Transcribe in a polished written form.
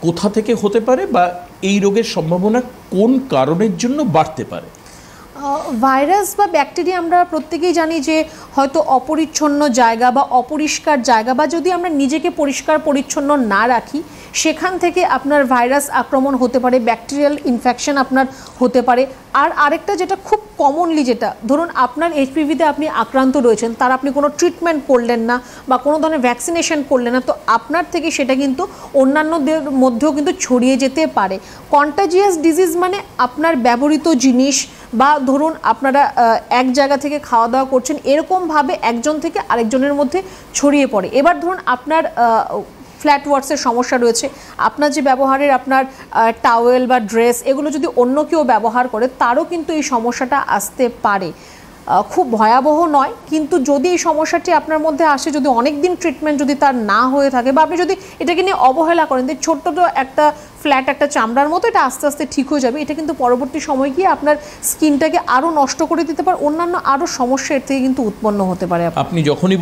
কোথা থেকে হতে পারে বা এই রোগের সম্ভাবনা কোন কারণের জন্য বাড়তে পারে? ভাইরাস বা ব্যাকটেরিয়া আমরা প্রত্যেকেই জানি যে হয়তো অপরিচ্ছন্ন জায়গা বা অপরিষ্কার জায়গা বা যদি আমরা নিজেকে পরিষ্কার পরিচ্ছন্ন না রাখি সেখান থেকে আপনার ভাইরাস আক্রমণ হতে পারে, ব্যাকটেরিয়াল ইনফেকশন আপনার হতে পারে। আর আরেকটা যেটা খুব কমনলি, যেটা ধরুন আপনার এইচপিভিতে আপনি আক্রান্ত রয়েছেন, তার আপনি কোনো ট্রিটমেন্ট করলেন না বা কোনো ধরনের ভ্যাকসিনেশন করলেন না, তো আপনার থেকে সেটা কিন্তু অন্যান্যদের মধ্যেও কিন্তু ছড়িয়ে যেতে পারে। কন্টাজিয়াস ডিজিজ মানে আপনার ব্যবহৃত জিনিস বা ধরুন আপনারা এক জায়গা থেকে খাওয়া দাওয়া করছেন, এরকমভাবে একজন থেকে আরেকজনের মধ্যে ছড়িয়ে পড়ে। এবার ধরুন আপনার ফ্ল্যাট ওয়ার্ডসের সমস্যা রয়েছে, আপনার যে ব্যবহারের আপনার টাওয়েল বা ড্রেস এগুলো যদি অন্য কেউ ব্যবহার করে তারও কিন্তু এই সমস্যাটা আসতে পারে। খুব ভয়াবহ নয়, কিন্তু যদি এই সমস্যাটি আপনার মধ্যে আসে, যদি অনেক দিন ট্রিটমেন্ট যদি তার না হয়ে থাকে বা আপনি যদি এটাকে নিয়ে অবহেলা করেন যে ছোট্ট তো একটা ফ্ল্যাট, একটা চামড়ার মতো, এটা আস্তে আস্তে ঠিক হয়ে যাবে, এটা কিন্তু পরবর্তী সময় গিয়ে আপনার স্কিনটাকে আরও নষ্ট করে দিতে পারে, অন্যান্য আরও সমস্যা এর থেকে কিন্তু উৎপন্ন হতে পারে। আপনি যখনই